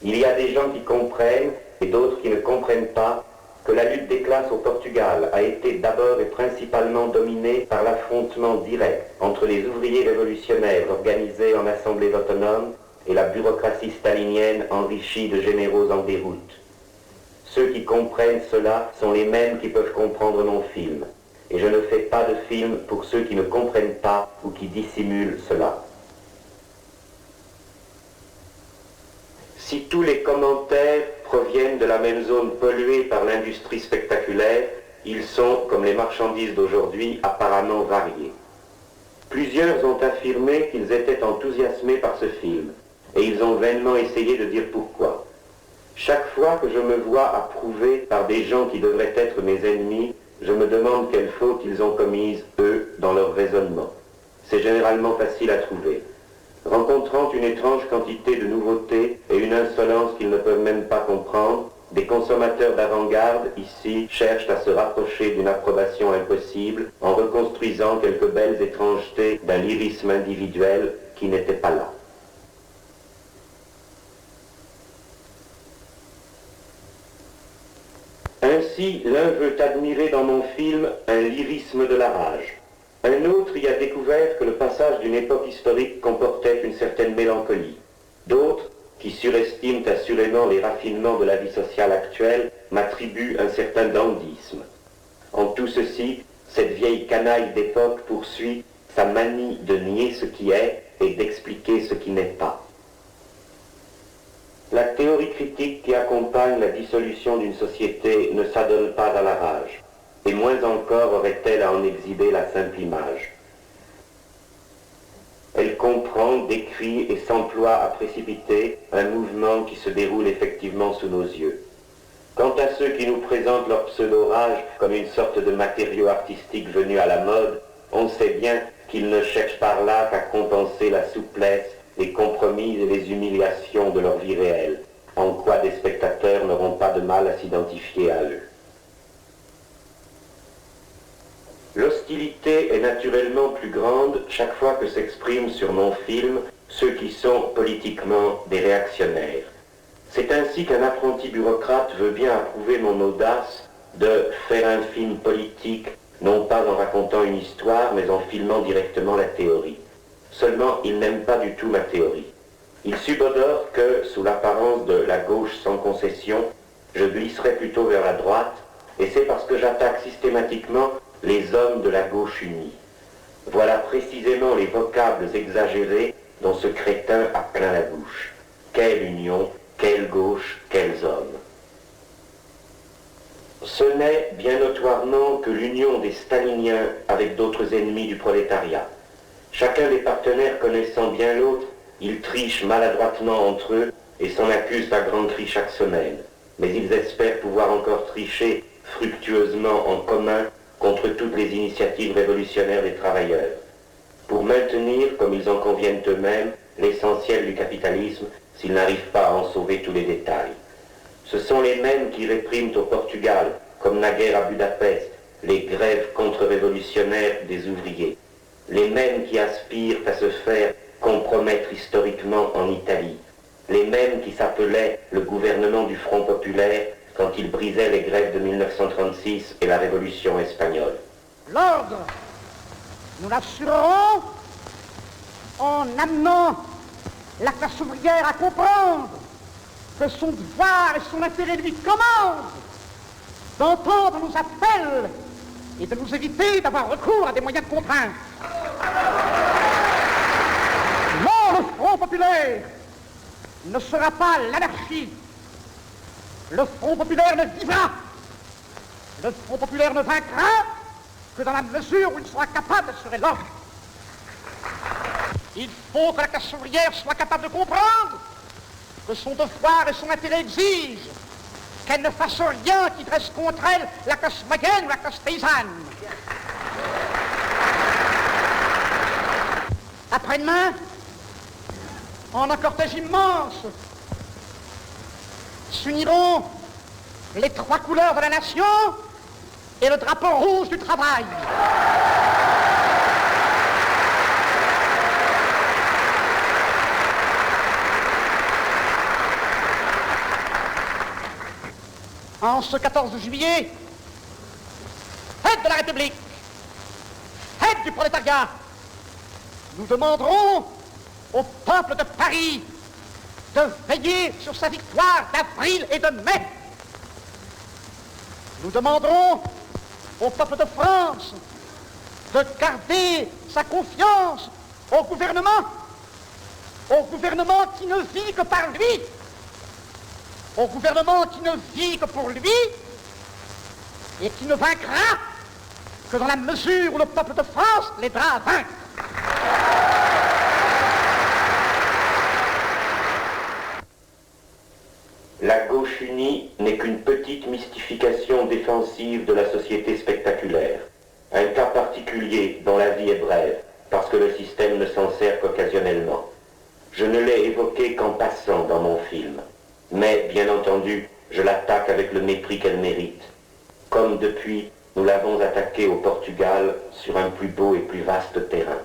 Il y a des gens qui comprennent et d'autres qui ne comprennent pas que la lutte des classes au Portugal a été d'abord et principalement dominée par l'affrontement direct entre les ouvriers révolutionnaires organisés en assemblées autonomes et la bureaucratie stalinienne enrichie de généraux en déroute. Ceux qui comprennent cela sont les mêmes qui peuvent comprendre mon film. Et je ne fais pas de film pour ceux qui ne comprennent pas ou qui dissimulent cela. Si tous les commentaires proviennent de la même zone polluée par l'industrie spectaculaire, ils sont, comme les marchandises d'aujourd'hui, apparemment variés. Plusieurs ont affirmé qu'ils étaient enthousiasmés par ce film, et ils ont vainement essayé de dire pourquoi. Chaque fois que je me vois approuvé par des gens qui devraient être mes ennemis, je me demande quelles fautes ils ont commises, eux, dans leur raisonnement. C'est généralement facile à trouver. Rencontrant une étrange quantité de nouveautés et une insolence qu'ils ne peuvent même pas comprendre, des consommateurs d'avant-garde, ici, cherchent à se rapprocher d'une approbation impossible en reconstruisant quelques belles étrangetés d'un lyrisme individuel qui n'était pas là. Ainsi, l'un veut admirer dans mon film un lyrisme de la rage. Un autre y a découvert que le passage d'une époque historique comportait une certaine mélancolie. D'autres, qui surestiment assurément les raffinements de la vie sociale actuelle, m'attribuent un certain dandysme. En tout ceci, cette vieille canaille d'époque poursuit sa manie de nier ce qui est et d'expliquer ce qui n'est pas. La théorie critique qui accompagne la dissolution d'une société ne s'adonne pas à la rage, et moins encore aurait-elle à en exhiber la simple image. Elle comprend, décrit et s'emploie à précipiter un mouvement qui se déroule effectivement sous nos yeux. Quant à ceux qui nous présentent leur pseudo-rage comme une sorte de matériau artistique venu à la mode, on sait bien qu'ils ne cherchent par là qu'à compenser la souplesse, les compromis et les humiliations de leur vie réelle, en quoi des spectateurs n'auront pas de mal à s'identifier à eux. L'hostilité est naturellement plus grande chaque fois que s'expriment sur mon film ceux qui sont politiquement des réactionnaires. C'est ainsi qu'un apprenti bureaucrate veut bien approuver mon audace de faire un film politique, non pas en racontant une histoire, mais en filmant directement la théorie. Seulement, il n'aime pas du tout ma théorie. Il subodore que, sous l'apparence de la gauche sans concession, je glisserai plutôt vers la droite, et c'est parce que j'attaque systématiquement les hommes de la gauche unie. Voilà précisément les vocables exagérés dont ce crétin a plein la bouche. Quelle union, quelle gauche, quels hommes. Ce n'est bien notoirement que l'union des staliniens avec d'autres ennemis du prolétariat. Chacun des partenaires connaissant bien l'autre, ils trichent maladroitement entre eux et s'en accusent à grands cris chaque semaine. Mais ils espèrent pouvoir encore tricher fructueusement en commun contre toutes les initiatives révolutionnaires des travailleurs, pour maintenir, comme ils en conviennent eux-mêmes, l'essentiel du capitalisme s'ils n'arrivent pas à en sauver tous les détails. Ce sont les mêmes qui répriment au Portugal, comme naguère à Budapest, les grèves contre-révolutionnaires des ouvriers. Les mêmes qui aspirent à se faire compromettre historiquement en Italie. Les mêmes qui s'appelaient le gouvernement du Front populaire quand il brisait les grèves de 1936 et la Révolution espagnole. L'ordre, nous l'assurerons en amenant la classe ouvrière à comprendre que son devoir et son intérêt lui commandent d'entendre nos appels et de nous éviter d'avoir recours à des moyens de contrainte. Non, le Front populaire ne sera pas l'anarchie. Le Front populaire ne vivra. Le Front populaire ne vaincra que dans la mesure où il sera capable d'assurer l'ordre. Il faut que la classe ouvrière soit capable de comprendre que son devoir et son intérêt exigent qu'elle ne fasse rien qui dresse contre elle la classe moyenne ou la classe paysanne. Après-demain, en un cortège immense, s'uniront les trois couleurs de la nation et le drapeau rouge du travail. en ce 14 juillet, fête de la République, fête du prolétariat, nous demanderons au peuple de Paris de veiller sur sa victoire d'avril et de mai. Nous demanderons au peuple de France de garder sa confiance au gouvernement qui ne vit que par lui, au gouvernement qui ne vit que pour lui et qui ne vaincra que dans la mesure où le peuple de France l'aidera à vaincre. La gauche unie n'est qu'une petite mystification défensive de la société spectaculaire. Un cas particulier dont la vie est brève, parce que le système ne s'en sert qu'occasionnellement. Je ne l'ai évoqué qu'en passant dans mon film. Mais, bien entendu, je l'attaque avec le mépris qu'elle mérite. Comme depuis, nous l'avons attaqué au Portugal sur un plus beau et plus vaste terrain.